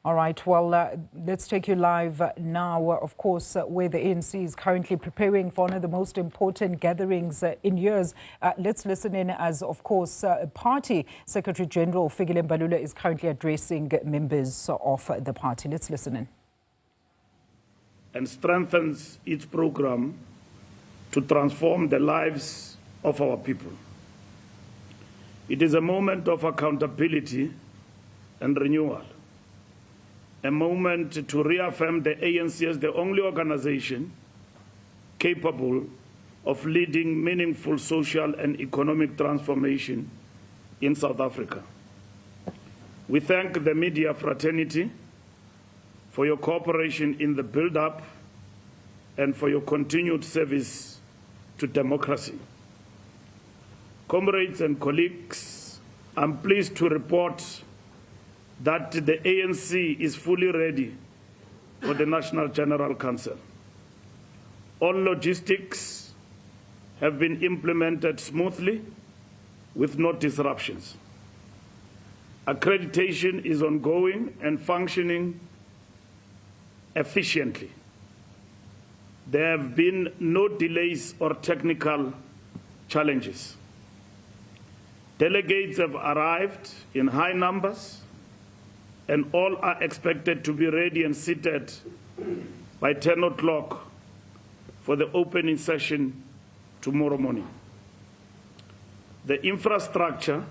All right, well, let's take you live now, of course, where the ANC is currently preparing for one of the most important gatherings in years. Let's listen in as, of course, Party Secretary General Fikile Mbalula is currently addressing members of the party. Let's listen in. And strengthens its program to transform the lives of our people. It is a moment of accountability and renewal. A moment to reaffirm the ANC as the only organization capable of leading meaningful social and economic transformation in South Africa. We thank the media fraternity for your cooperation in the build-up and for your continued service to democracy. Comrades and colleagues, I'm pleased to report that the ANC is fully ready for the National General Council. All logistics have been implemented smoothly with no disruptions. Accreditation is ongoing and functioning efficiently. There have been no delays or technical challenges. Delegates have arrived in high numbers, and all are expected to be ready and seated by 10 o'clock for the opening session tomorrow morning. The infrastructure,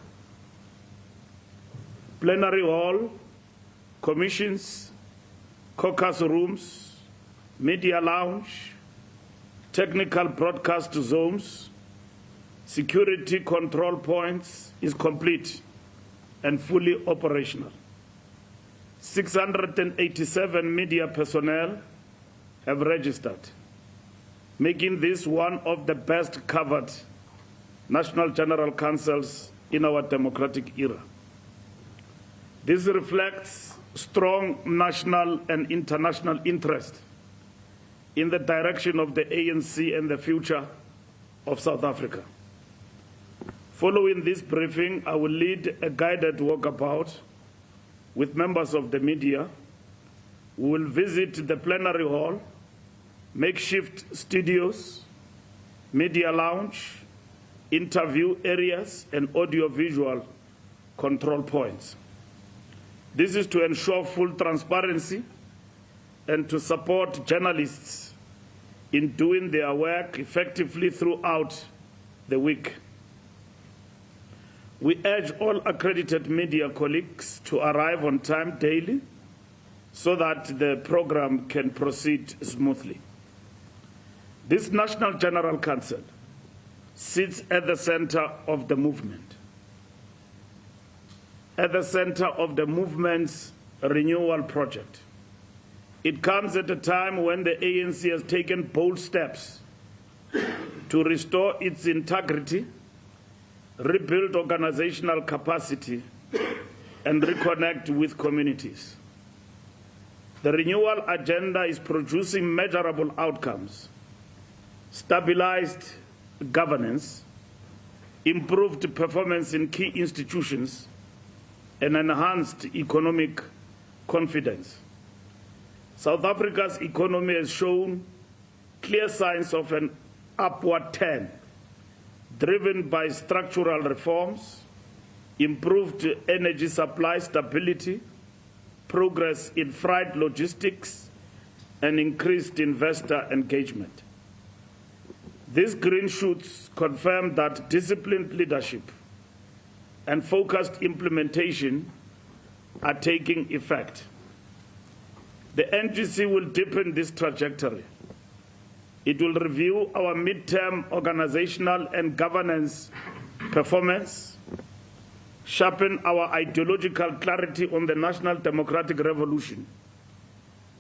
plenary hall, commissions, caucus rooms, media lounge, technical broadcast zones, security control points is complete and fully operational. 687 media personnel have registered, making this one of the best covered National General Councils in our democratic era. This reflects strong national and international interest in the direction of the ANC and the future of South Africa. Following this briefing, I will lead a guided walkabout with members of the media. We will visit the plenary hall, makeshift studios, media lounge, interview areas, and audiovisual control points. This is to ensure full transparency and to support journalists in doing their work effectively throughout the week. We urge all accredited media colleagues to arrive on time daily so that the program can proceed smoothly. This National General Council sits at the center of the movement, at the center of the movement's renewal project. It comes at a time when the ANC has taken bold steps to restore its integrity, rebuild organizational capacity, and reconnect with communities. The renewal agenda is producing measurable outcomes: stabilized governance, improved performance in key institutions, and enhanced economic confidence. South Africa's economy has shown clear signs of an upward turn, driven by structural reforms, improved energy supply stability, progress in freight logistics, and increased investor engagement. These green shoots confirm that disciplined leadership and focused implementation are taking effect. The NGC will deepen this trajectory. It will review our midterm organizational and governance performance, sharpen our ideological clarity on the national democratic revolution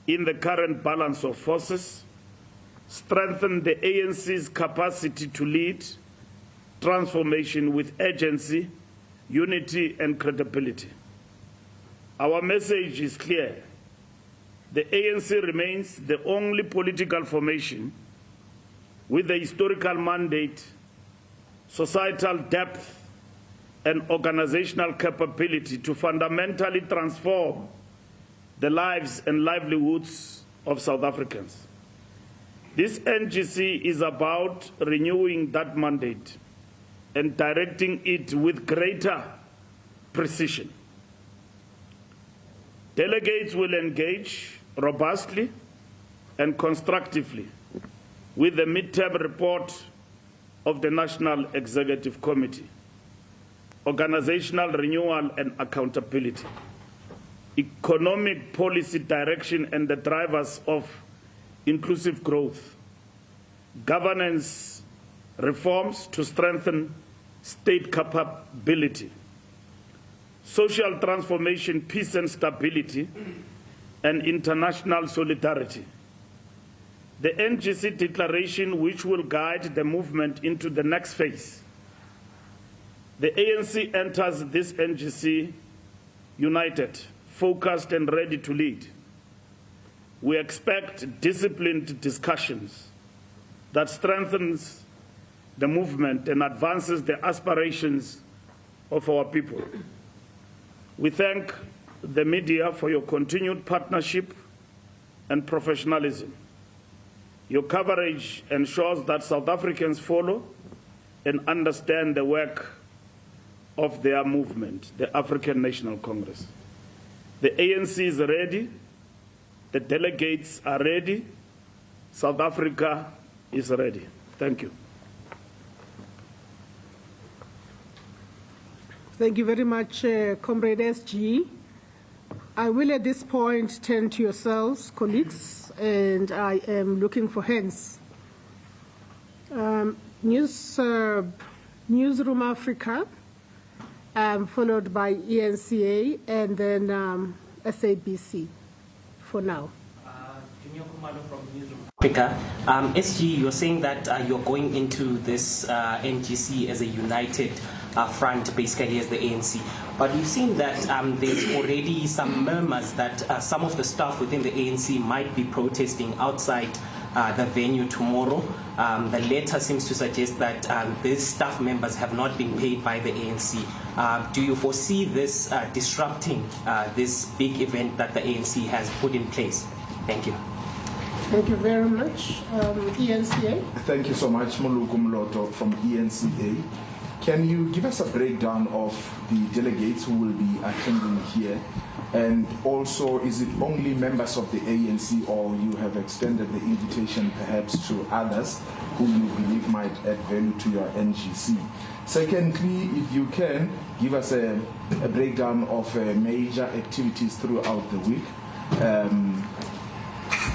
in the current balance of forces, strengthen the ANC's capacity to lead transformation with urgency, unity, and credibility. Our message is clear. The ANC remains the only political formation with the historical mandate, societal depth, and organizational capability to fundamentally transform the lives and livelihoods of South Africans. This NGC is about renewing that mandate and directing it with greater precision. Delegates will engage robustly and constructively with the mid-term report of the National Executive Committee, organizational renewal and accountability, economic policy direction and the drivers of inclusive growth, governance reforms to strengthen state capability, social transformation, peace and stability, and international solidarity. The NGC declaration, which will guide the movement into the next phase. The ANC enters this NGC united, focused, and ready to lead. We expect disciplined discussions that strengthens the movement and advances the aspirations of our people. We thank the media for your continued partnership and professionalism. Your coverage ensures that South Africans follow and understand the work of their movement, the African National Congress. The ANC is ready, the delegates are ready, South Africa is ready. Thank you. Thank you very much, Comrade SG. I will at this point turn to yourselves, colleagues, and I am looking for hands. Newsroom Africa, followed by ENCA, and then SABC for now. From Newsroom Africa. SG, you're saying that you're going into this NGC as a united front, basically as the ANC. But we've seen that there's already some murmurs that some of the staff within the ANC might be protesting outside the venue tomorrow. The letter seems to suggest that these staff members have not been paid by the ANC. Do you foresee this disrupting this big event that the ANC has put in place? Thank you. Thank you very much. ENCA. Thank you so much, Muluku Mloto from ENCA. Can you give us a breakdown of the delegates who will be attending here? And also, is it only members of the ANC, or you have extended the invitation perhaps to others who you believe might add value to your NGC? Secondly, if you can, give us a breakdown of major activities throughout the week.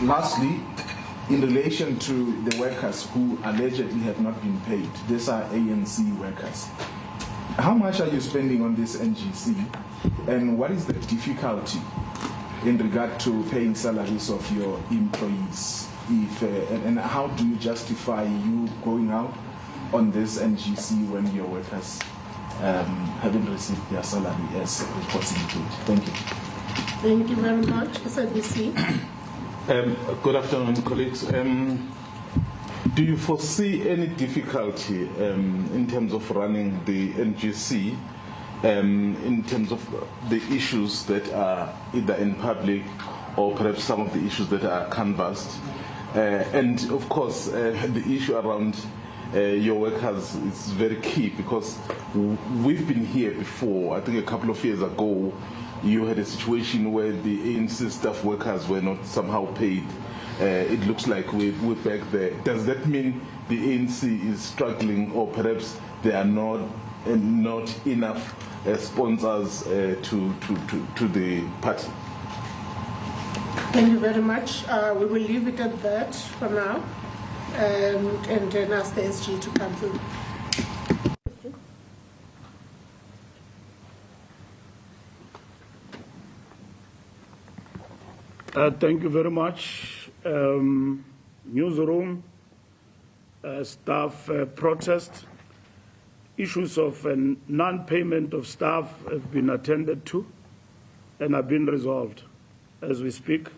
Lastly, in relation to the workers who allegedly have not been paid, these are ANC workers. How much are you spending on this NGC, and what is the difficulty in regard to paying salaries of your employees? And how do you justify you going out on this NGC when your workers haven't received their salary as reports indicate? Thank you. Thank you very much. SABC. Good afternoon, colleagues. Do you foresee any difficulty in terms of running the NGC, in terms of the issues that are either in public or perhaps some of the issues that are canvassed? And of course, the issue around your workers is very key, because we've been here before. I think a couple of years ago, you had a situation where the ANC staff workers were not somehow paid. It looks like we're back there. Does that mean the ANC is struggling, or perhaps there are not enough sponsors to the party? Thank you very much. We will leave it at that for now, and then ask the SG to come through. Thank you very much. Newsroom, staff protest, issues of non-payment of staff have been attended to and have been resolved as we speak.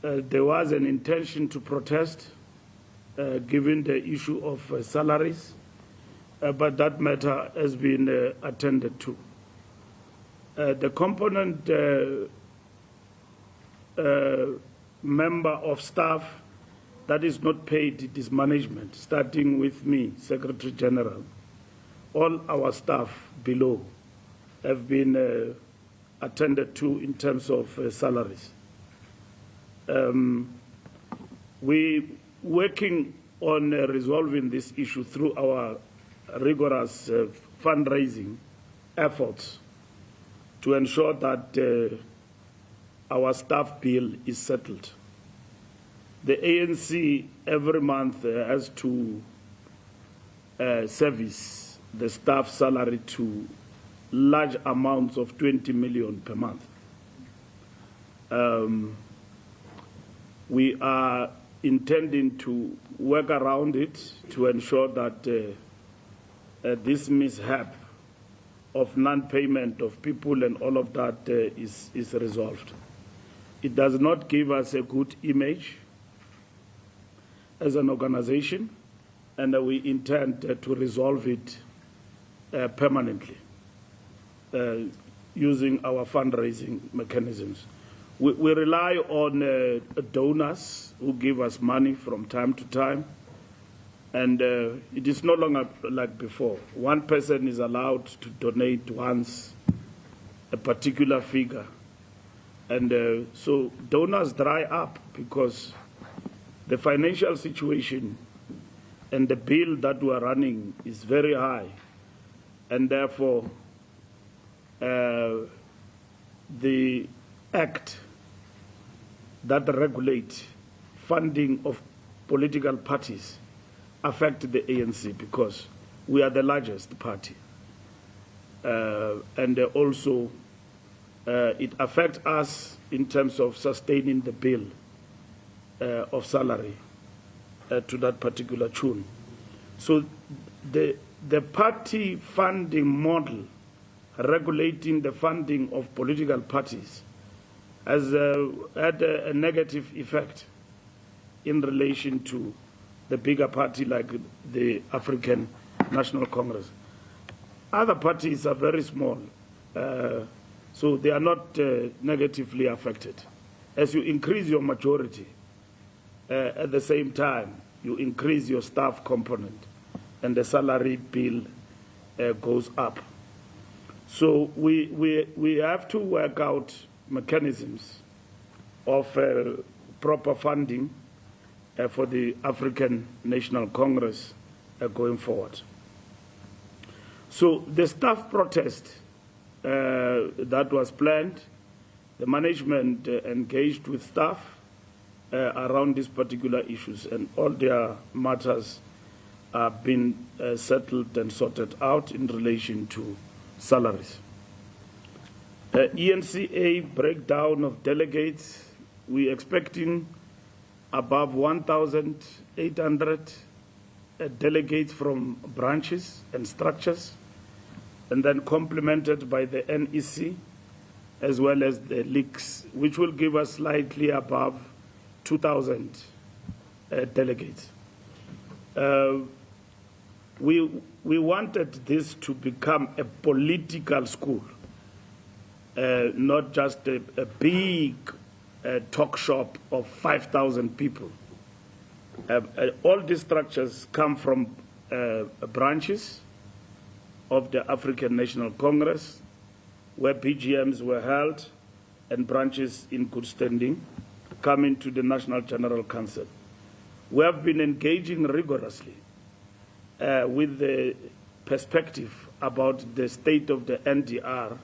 There was an intention to protest given the issue of salaries, but that matter has been attended to. The component member of staff that is not paid, it is management, starting with me, Secretary General. All our staff below have been attended to in terms of salaries. We're working on resolving this issue through our rigorous fundraising efforts to ensure that our staff bill is settled. The ANC every month has to service the staff salary to large amounts of 20 million per month. We are intending to work around it to ensure that this mishap of non-payment of people and all of that is resolved. It does not give us a good image as an organization, and we intend to resolve it permanently using our fundraising mechanisms. We rely on donors who give us money from time to time, and it is no longer like before. One person is allowed to donate once a particular figure, and so donors dry up because the financial situation and the bill that we are running is very high, and therefore the act that regulate funding of political parties affect the ANC because we are the largest party. And also it affects us in terms of sustaining the bill of salary to that particular tune. So the party funding model regulating the funding of political parties has had a negative effect in relation to the bigger party like the African National Congress. Other parties are very small, so they are not negatively affected. As you increase your majority, at the same time, you increase your staff component, and the salary bill goes up. So we have to work out mechanisms of proper funding for the African National Congress going forward. So the staff protest that was planned, the management engaged with staff around these particular issues, and all their matters have been settled and sorted out in relation to salaries. ENCA breakdown of delegates, we're expecting above 1,800 delegates from branches and structures, and then complemented by the NEC as well as the leagues, which will give us slightly above 2,000 delegates. We wanted this to become a political school, not just a big talk shop of 5,000 people. All these structures come from branches of the African National Congress, where PGMs were held, and branches in good standing coming to the National General Council. We have been engaging rigorously with the perspective about the state of the NDR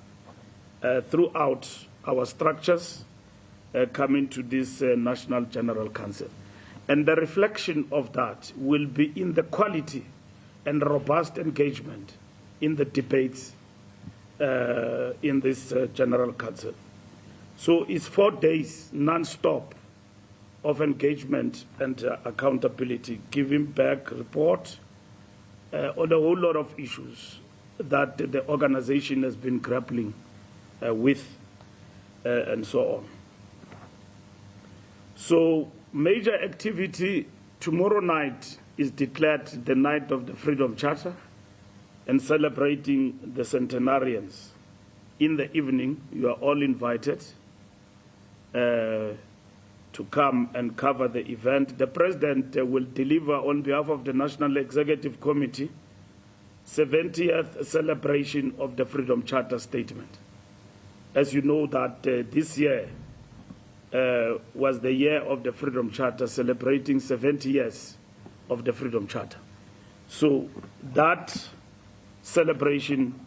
throughout our structures coming to this National General Council. And the reflection of that will be in the quality and robust engagement in the debates in this General Council. So it's 4 days non-stop of engagement and accountability, giving back report on a whole lot of issues that the organization has been grappling with and so on. So major activity tomorrow night is declared the night of the Freedom Charter and celebrating the centenarians. In the evening, you are all invited to come and cover the event. The President will deliver on behalf of the National Executive Committee 70th celebration of the Freedom Charter Statement. As you know that this year was the year of the Freedom Charter, celebrating 70 years of the Freedom Charter. So that celebration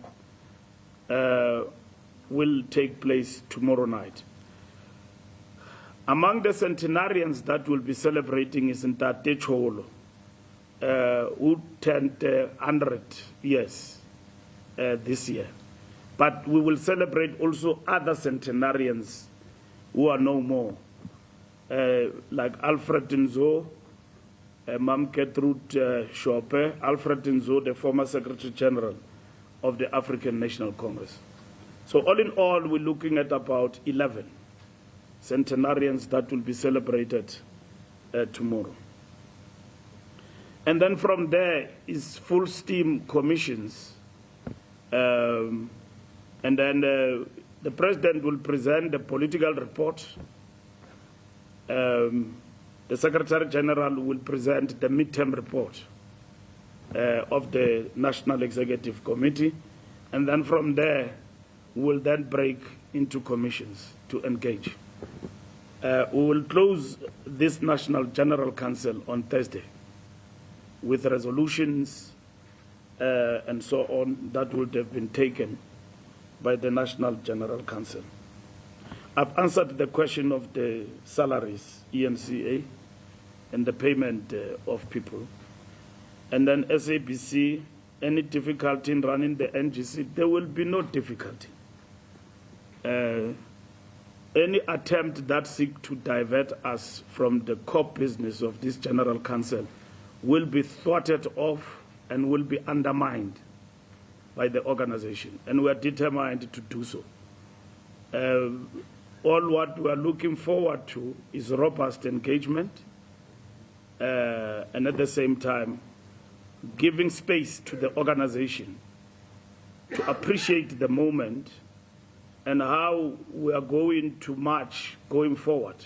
will take place tomorrow night. Among the centenarians that will be celebrating is Ntate Cholo, who turned 100 years this year. But we will celebrate also other centenarians who are no more, like Alfred Nzo, Mam Gertrude Schope, Alfred Nzo, the former Secretary General of the African National Congress. So all in all, we're looking at about 11 centenarians that will be celebrated tomorrow. And then from there is full steam commissions. And then the President will present the political report. The Secretary General will present the midterm report of the National Executive Committee. And then from there, we'll then break into commissions to engage. We will close this National General Council on Thursday with resolutions and so on that would have been taken by the National General Council. I've answered the question of the salaries, ENCA, and the payment of people. And then SABC, any difficulty in running the NGC, there will be no difficulty. Any attempt that seeks to divert us from the core business of this General Council will be thwarted off and will be undermined by the organization, and we are determined to do so. All what we are looking forward to is robust engagement, and at the same time, giving space to the organization to appreciate the moment and how we are going to march going forward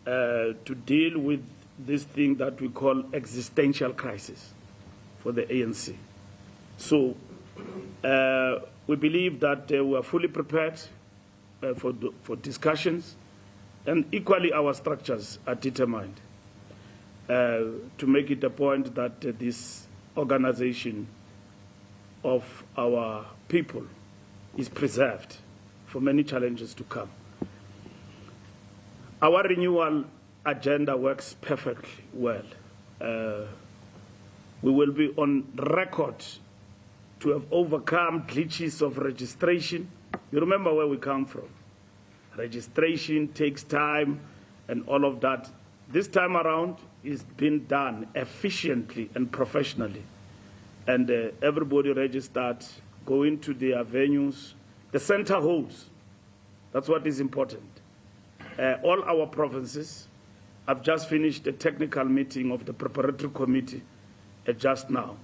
to deal with this thing that we call existential crisis for the ANC. So we believe that we are fully prepared for discussions, and equally our structures are determined to make it a point that this organization of our people is preserved for many challenges to come. Our renewal agenda works perfectly well. We will be on record to have overcome glitches of registration. You remember where we come from. Registration takes time and all of that. This time around, it's been done efficiently and professionally. And everybody registered, going to their venues. The center holds. That's what is important. All our provinces have just finished a technical meeting of the preparatory committee just now.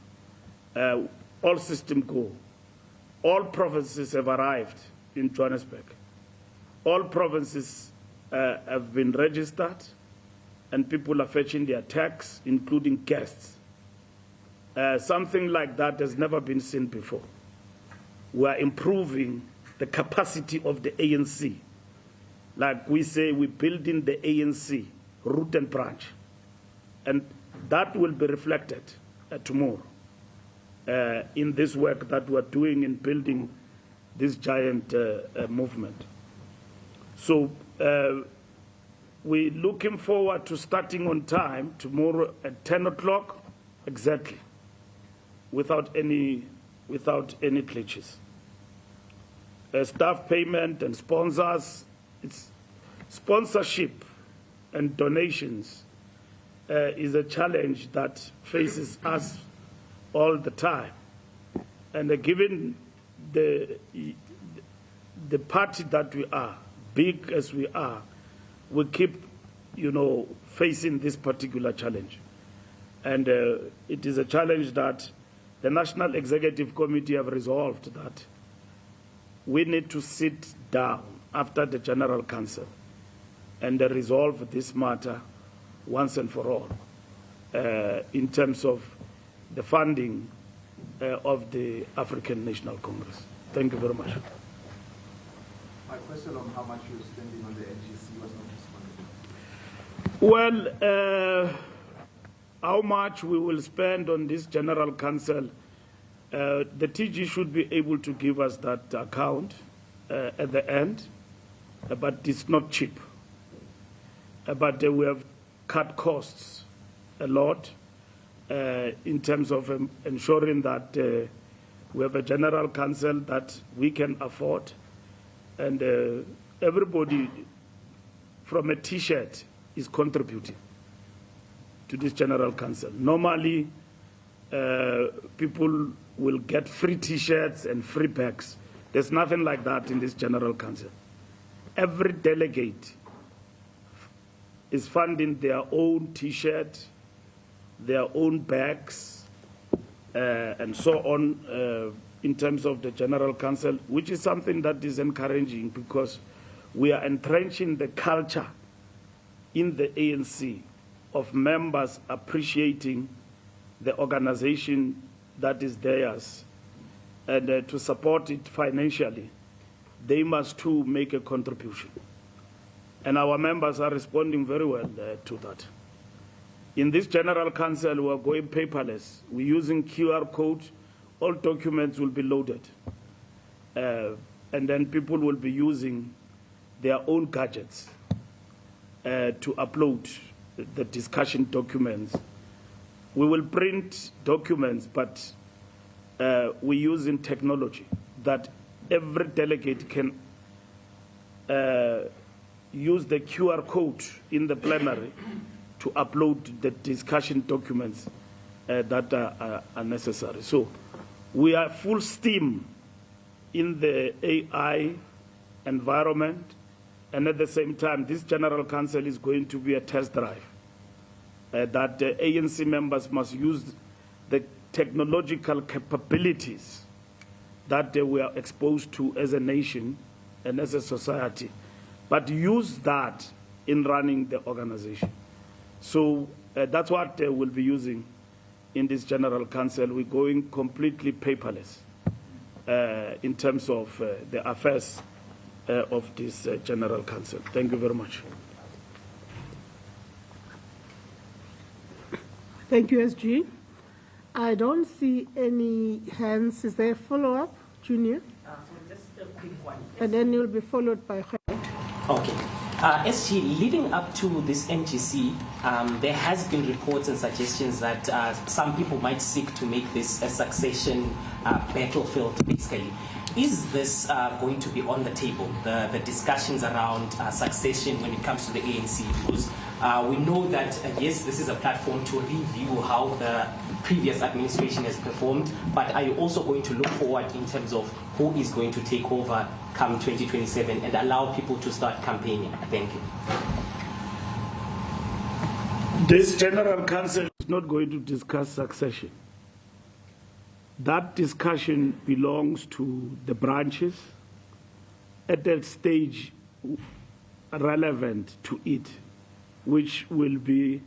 All systems go. All provinces have arrived in Johannesburg. All provinces have been registered, and people are fetching their tax, including guests. Something like that has never been seen before. We are improving the capacity of the ANC. Like we say, we're building the ANC, root and branch. And that will be reflected tomorrow in this work that we're doing in building this giant movement. So we're looking forward to starting on time tomorrow at 10 o'clock exactly, without any glitches. Staff payment and sponsors, it's sponsorship and donations is a challenge that faces us all the time. And given the party that we are, big as we are, we keep, facing this particular challenge. And it is a challenge that the National Executive Committee have resolved that we need to sit down after the General Council and resolve this matter once and for all in terms of the funding of the African National Congress. Thank you very much. My question on how much you're spending on the NGC was not responded. Well, how much we will spend on this General Council, the TG should be able to give us that account at the end, but it's not cheap. But we have cut costs a lot in terms of ensuring that we have a General Council that we can afford, and everybody from a T-shirt is contributing to this General Council. Normally, people will get free T-shirts and free bags. There's nothing like that in this General Council. Every delegate is funding their own T-shirt, their own bags, and so on in terms of the General Council, which is something that is encouraging because we are entrenching the culture in the ANC of members appreciating the organization that is theirs, and to support it financially, they must too make a contribution. And our members are responding very well to that. In this General Council, we are going paperless. We're using QR code. All documents will be loaded. And then people will be using their own gadgets to upload the discussion documents. We will print documents, but we're using technology that every delegate can use the QR code in the plenary to upload the discussion documents that are necessary. So we are full steam in the AI environment, and at the same time, this General Council is going to be a test drive that the ANC members must use the technological capabilities that we are exposed to as a nation and as a society, but use that in running the organization. So that's what we'll be using in this General Council. We're going completely paperless in terms of the affairs of this General Council. Thank you very much. Thank you, SG. I don't see any hands. Is there a follow-up, Junior? So just a quick one. And then you'll be followed by Khaled. Okay. SG, leading up to this NGC, there has been reports and suggestions that some people might seek to make this a succession battlefield, basically. Is this going to be on the table, the discussions around succession when it comes to the ANC? Because we know that, yes, this is a platform to review how the previous administration has performed, but are you also going to look forward in terms of who is going to take over come 2027 and allow people to start campaigning? Thank you. This General Council is not going to discuss succession. That discussion belongs to the branches at that stage relevant to it, which will be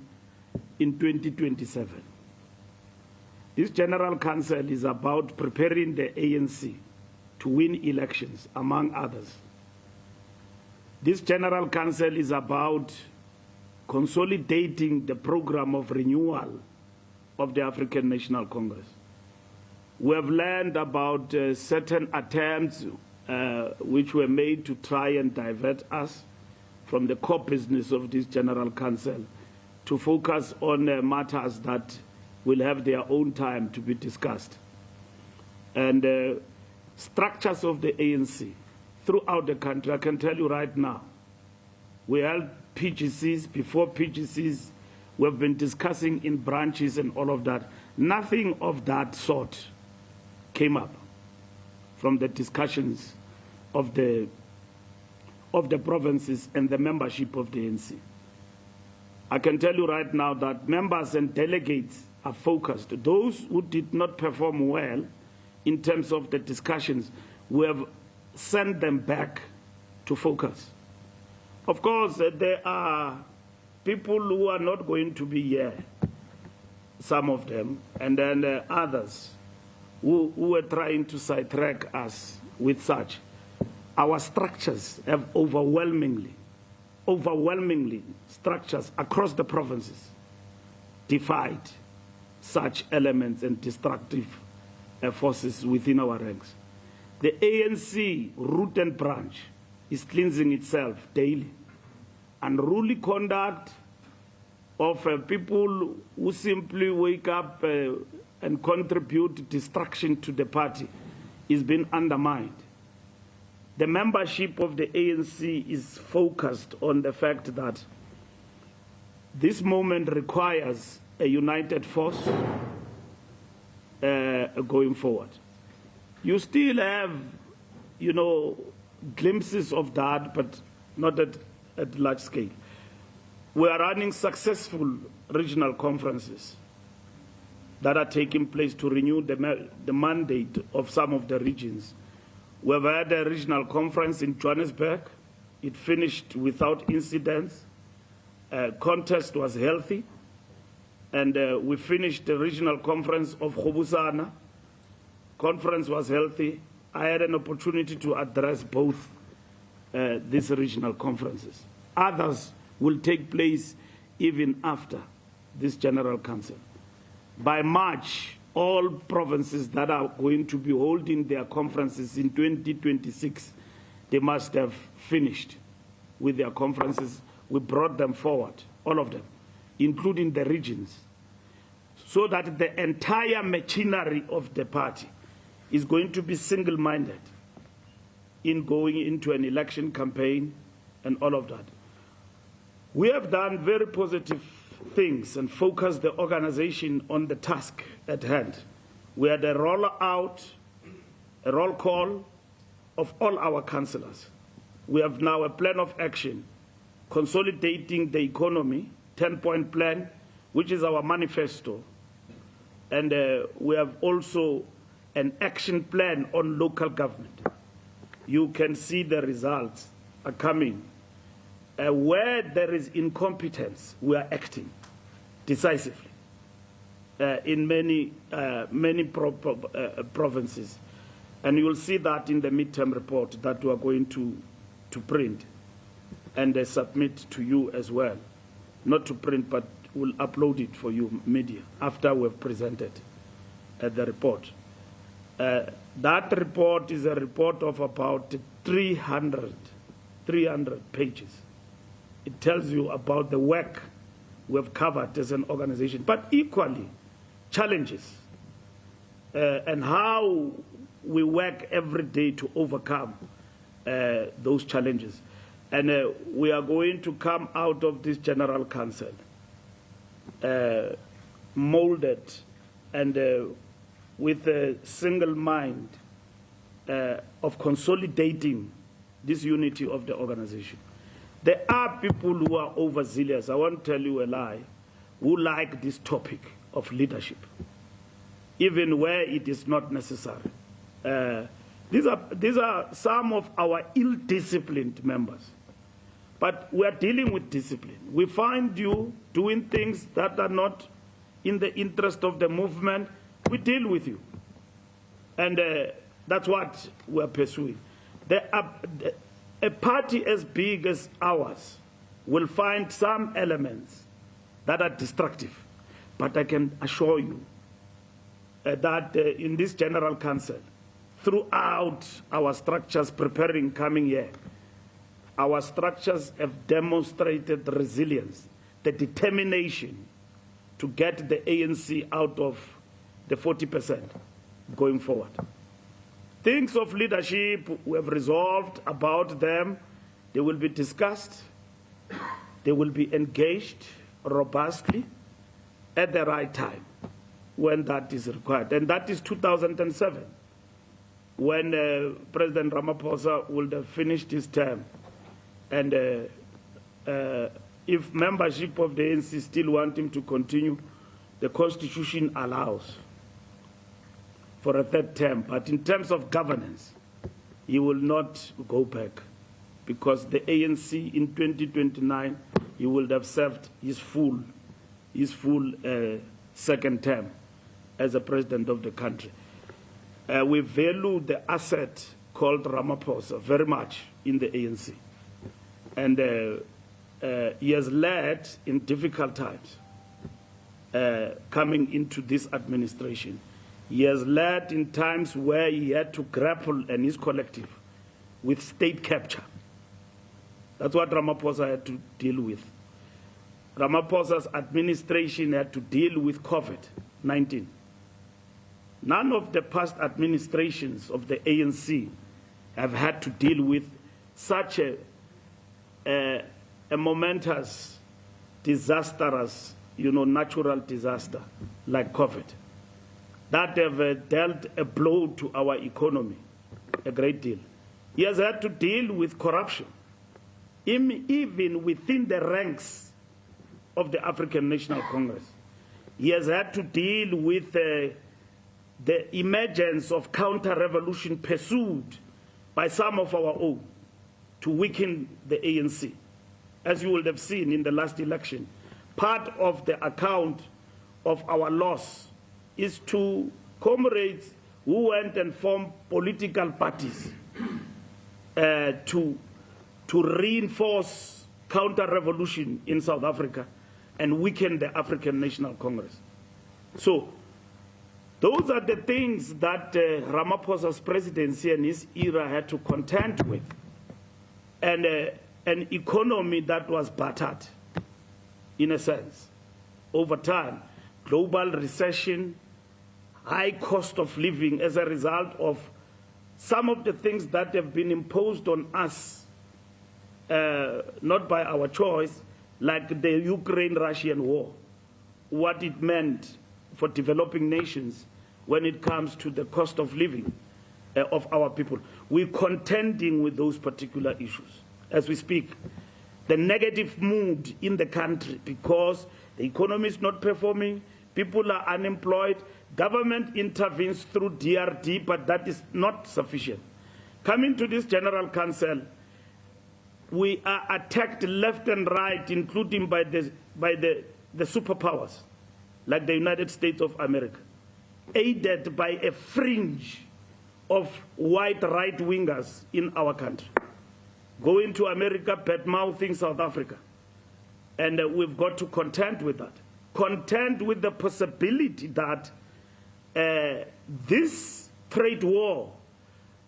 in 2027. This General Council is about preparing the ANC to win elections, among others. This General Council is about consolidating the program of renewal of the African National Congress. We have learned about certain attempts which were made to try and divert us from the core business of this General Council to focus on matters that will have their own time to be discussed. And structures of the ANC throughout the country, I can tell you right now, we held PGCs. Before PGCs, we have been discussing in branches and all of that. Nothing of that sort came up from the discussions of the provinces and the membership of the ANC. I can tell you right now that members and delegates are focused. Those who did not perform well in terms of the discussions, we have sent them back to focus. Of course, there are people who are not going to be here, some of them, and then others who are trying to sidetrack us with such. Our structures have overwhelmingly structures across the provinces defied such elements and destructive forces within our ranks. The ANC root and branch is cleansing itself daily. Unruly conduct of people who simply wake up and contribute destruction to the party is being undermined. The membership of the ANC is focused on the fact that this moment requires a united force going forward. You still have, glimpses of that, but not at large scale. We are running successful regional conferences that are taking place to renew the mandate of some of the regions. We have had a regional conference in Johannesburg. It finished without incidents. Contest was healthy. And we finished the regional conference of Khobusana. Conference was healthy. I had an opportunity to address both these regional conferences. Others will take place even after this General Council. By March, all provinces that are going to be holding their conferences in 2026, they must have finished with their conferences. We brought them forward, all of them, including the regions, so that the entire machinery of the party is going to be single-minded in going into an election campaign and all of that. We have done very positive things and focused the organization on the task at hand. We had a roll call of all our councillors. We have now a plan of action consolidating the economy, 10-point plan, which is our manifesto. And we have also an action plan on local government. You can see the results are coming. Where there is incompetence, we are acting decisively in many provinces. And you will see that in the midterm report that we are going to print and submit to you as well. Not to print, but we'll upload it for you, media, after we've presented the report. That report is a report of about 300 pages. It tells you about the work we've covered as an organization, but equally challenges and how we work every day to overcome those challenges. And we are going to come out of this General Council molded and with a single mind of consolidating this unity of the organization. There are people who are overzealous, I won't tell you a lie, who like this topic of leadership, even where it is not necessary. These are some of our ill-disciplined members. But we are dealing with discipline. We find you doing things that are not in the interest of the movement, we deal with you. And that's what we are pursuing. A party as big as ours will find some elements that are destructive. But I can assure you that in this General Council, throughout our structures preparing coming year, our structures have demonstrated resilience, the determination to get the ANC out of the 40% going forward. Things of leadership, we have resolved about them. They will be discussed. They will be engaged robustly at the right time when that is required. And that is 2007, when President Ramaphosa will have finished his term. And if membership of the ANC still want him to continue, the Constitution allows for a third term. But in terms of governance, he will not go back because the ANC in 2029, he will have served his full second term as a president of the country. We value the asset called Ramaphosa very much in the ANC. And he has led in difficult times coming into this administration. He has led in times where he had to grapple, and his collective, with state capture. That's what Ramaphosa had to deal with. Ramaphosa's administration had to deal with COVID-19. None of the past administrations of the ANC have had to deal with such a momentous, disastrous, natural disaster like COVID. That have dealt a blow to our economy, a great deal. He has had to deal with corruption, even within the ranks of the African National Congress. He has had to deal with the emergence of counter-revolution pursued by some of our own to weaken the ANC. As you would have seen in the last election, part of the account of our loss is to comrades who went and formed political parties to reinforce counter-revolution in South Africa and weaken the African National Congress. So those are the things that Ramaphosa's presidency and his era had to contend with. And an economy that was battered, in a sense, over time. Global recession, high cost of living as a result of some of the things that have been imposed on us, not by our choice, like the Ukraine-Russian war, what it meant for developing nations when it comes to the cost of living of our people. We're contending with those particular issues as we speak. The negative mood in the country because the economy is not performing, people are unemployed, government intervenes through DRD, but that is not sufficient. Coming to this General Council, we are attacked left and right, including by the superpowers, like the United States of America, aided by a fringe of white right-wingers in our country. Going to America, bad-mouthing South Africa. And we've got to contend with that. Contend with the possibility that this trade war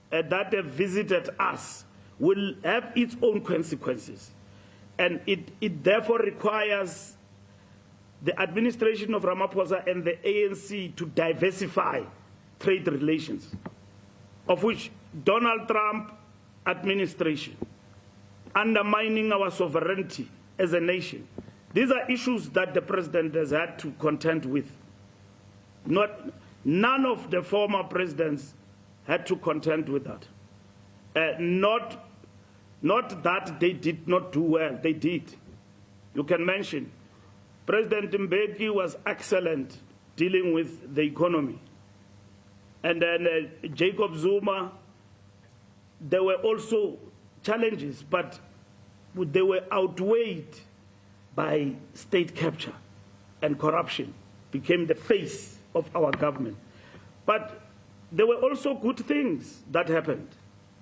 that have visited us will have its own consequences. And it therefore requires the administration of Ramaphosa and the ANC to diversify trade relations, of which Donald Trump administration, undermining our sovereignty as a nation. These are issues that the president has had to contend with. None of the former presidents had to contend with that. Not that they did not do well, they did. You can mention President Mbeki was excellent dealing with the economy. And then Jacob Zuma, there were also challenges, but they were outweighed by state capture and corruption, became the face of our government. But there were also good things that happened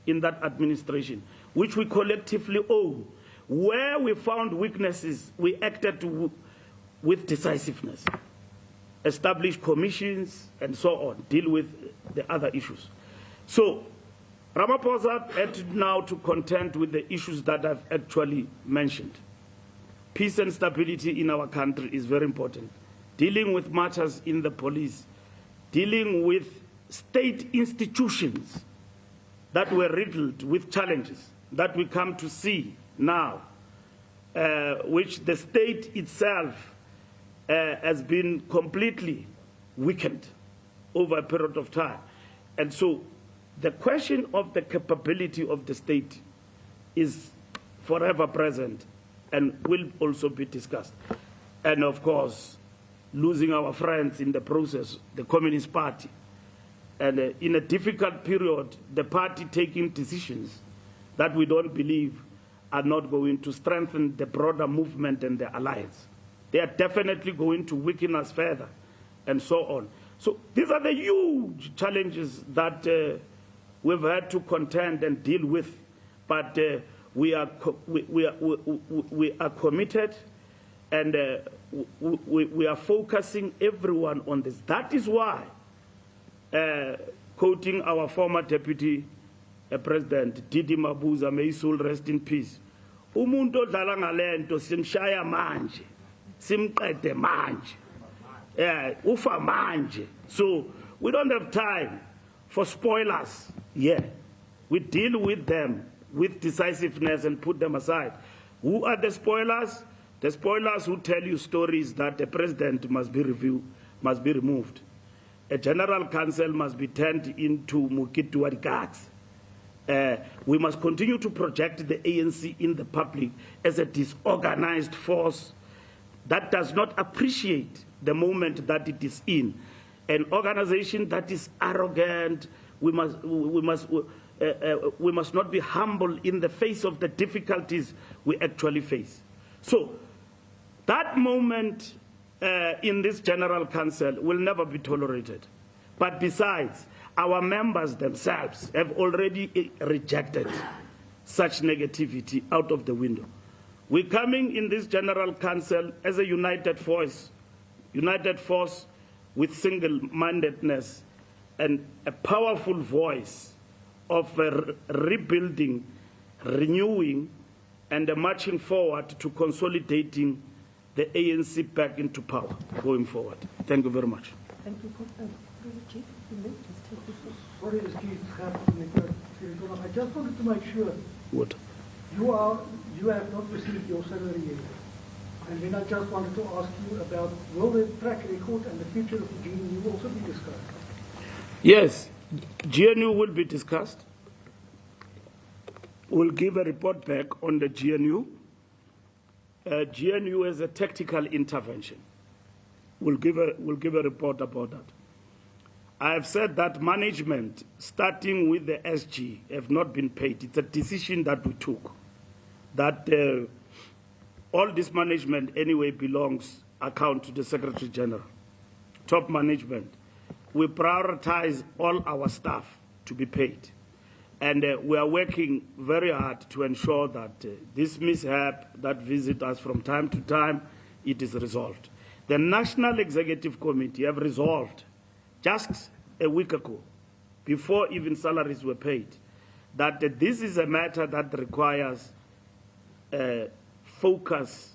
in that administration, which we collectively own. Where we found weaknesses, we acted with decisiveness, established commissions and so on, deal with the other issues. So Ramaphosa had now to contend with the issues that I've actually mentioned. Peace and stability in our country is very important. Dealing with matters in the police, dealing with state institutions that were riddled with challenges that we come to see now, which the state itself has been completely weakened over a period of time. And so the question of the capability of the state is forever present and will also be discussed. And of course, losing our friends in the process, the Communist Party, and in a difficult period, the party taking decisions that we don't believe are not going to strengthen the broader movement and the alliance. They are definitely going to weaken us further, and so on. So these are the huge challenges that we've had to contend and deal with, but we are committed, and we are focusing everyone on this. That is why, quoting our former Deputy President, Didi Mabuza, may his soul rest in peace, umuntu odlala ngalento simshaya manje, simqede manje, ufa manje. So we don't have time for spoilers. Yeah, we deal with them with decisiveness and put them aside. Who are the spoilers? The spoilers who tell you stories that the president must be removed. A general council must be turned into Mukitwa guards. We must continue to project the ANC in the public as a disorganized force that does not appreciate the moment that it is in. An organization that is arrogant. We must not be humble in the face of the difficulties we actually face. So that moment in this General Council will never be tolerated. But besides, our members themselves have already rejected such negativity out of the window. We're coming in this General Council as a united force with single-mindedness and a powerful voice of rebuilding, renewing, and marching forward to consolidating the ANC back into power going forward. Thank you very much. Thank you. Chief, Sorry, I just wanted to make sure. What? You have not received your salary yet. And then I just wanted to ask you about, will the track record and the future of the GNU also be discussed? Yes, GNU will be discussed. We'll give a report back on the GNU. GNU as a tactical intervention. We'll give a report about that. I have said that management, starting with the SG, have not been paid. It's a decision that we took, that all this management anyway belongs account to the Secretary General, top management. We prioritize all our staff to be paid. And we are working very hard to ensure that this mishap that visits us from time to time, it is resolved. The National Executive Committee have resolved just a week ago, before even salaries were paid, that this is a matter that requires focus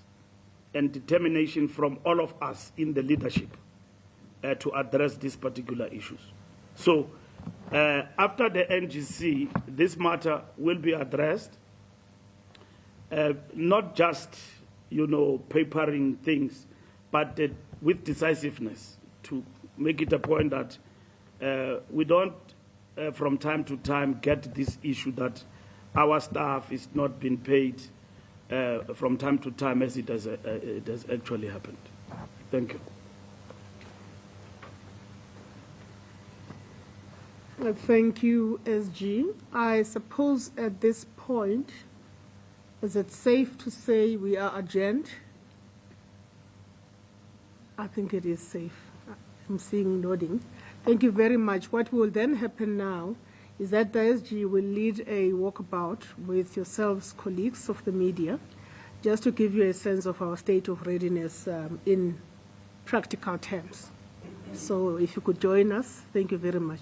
and determination from all of us in the leadership to address these particular issues. So after the NGC, this matter will be addressed, not just, papering things, but with decisiveness, to make it a point that we don't, from time to time, get this issue that our staff is not being paid from time to time as it has actually happened. Thank you. Thank you, SG. I suppose at this point, is it safe to say we are adjourned? I think it is safe. I'm seeing nodding. Thank you very much. What will then happen now is that the SG will lead a walkabout with yourselves, colleagues of the media, just to give you a sense of our state of readiness in practical terms. So if you could join us, thank you very much.